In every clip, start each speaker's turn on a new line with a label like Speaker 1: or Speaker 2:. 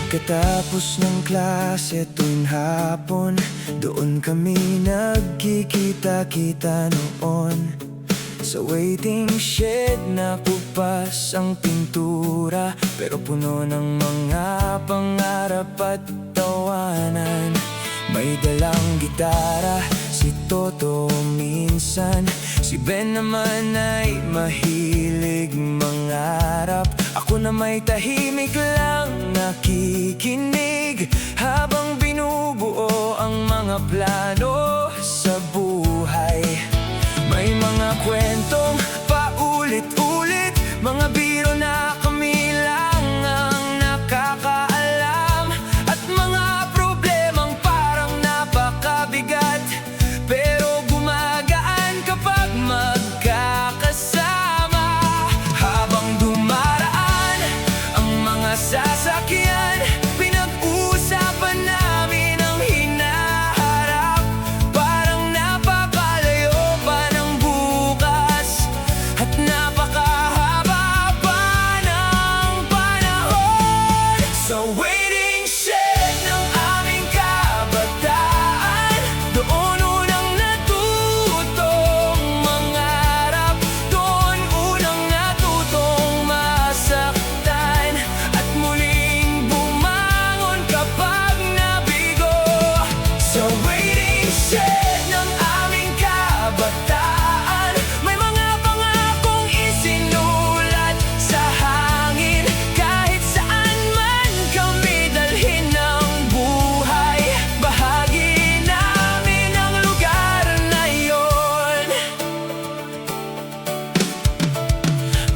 Speaker 1: Pagkatapos ng klase tuwing hapon, doon kami nagkikita-kita noon. Sa waiting shed napupas ang pintura, pero puno ng mga pangarap at tawanan. May dalang gitara si Toto minsan, si Ben naman ay mahilig mangarap. Ako na may tahimik lang nakikinig, habang binubuo ang mga plano sa buhay. May mga kwentong paulit-ulit, mga biro na kami lang ang nakakaalam, at mga problemang parang napakabigat, pero gumagaan kapag magkakasama. Habang dumaraan ang mga sasakyan, pinag-uusapan namin ang hinaharap. Parang napakalayo pa ng bukas, at napakahaba pa ng panahon. Sa waiting shed ng aming kabataan, doon unang natutong mangarap, doon unang natutong masaktan, at muling bumangon kapag nabigo. Sa waiting shed ng aming kabataan, may mga pangakong isinulat sa hangin. Kahit saan man kami dalhin ng buhay, bahagi namin ang lugar na yon.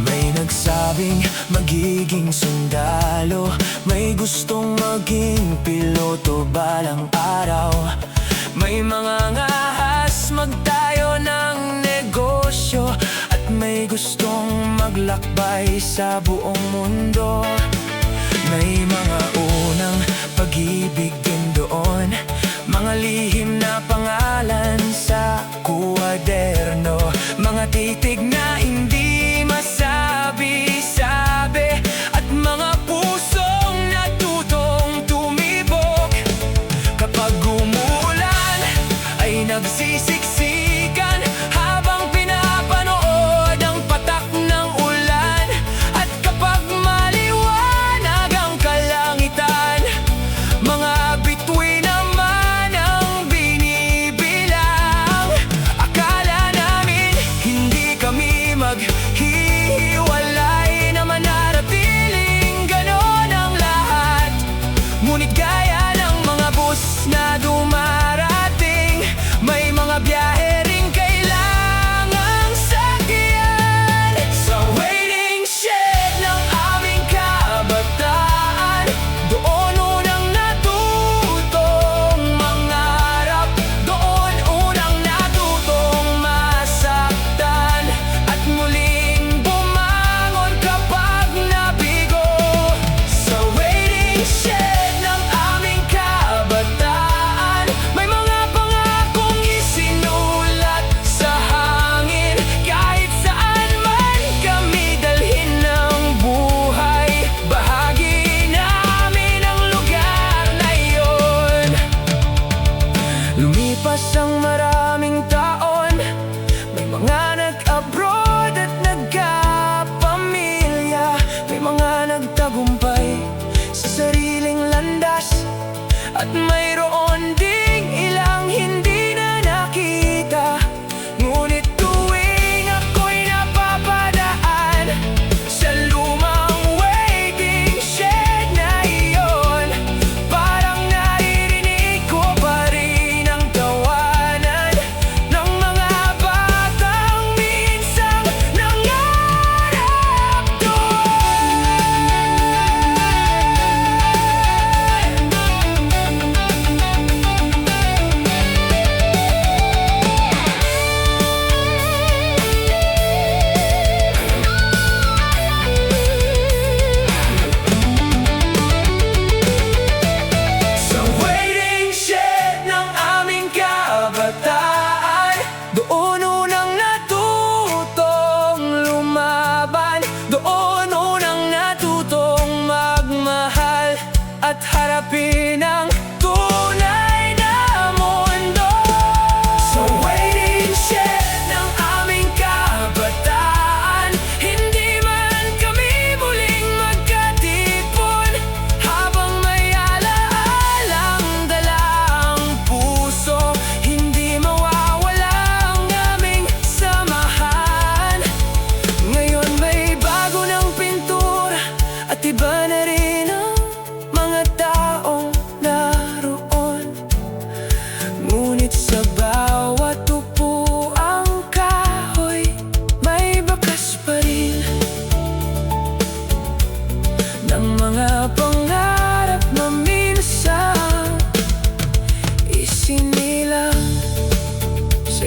Speaker 1: May nagsabing magiging sundalo, may gustong maging piloto balang araw. May mga ngahas magtayo ng negosyo, at may gustong maglakbay sa buong mundo. May mga unang pag-ibig din doon, mga lihim na pangalan sa kuwaderno, mga titig na hindi masabi-sabi, at mga pusong natutong tumibok. Kapag umuulan ay nagsisiksikan, habang pinapanood ang patak ng ulan, at kapag maliwanag ang kalangitan, mga bituin naman ang binibilang. Akala namin hindi kami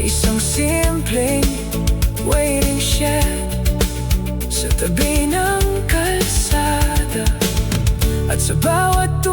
Speaker 1: isang simpleng waiting shed sa tabi ng kalsada. At sa bawat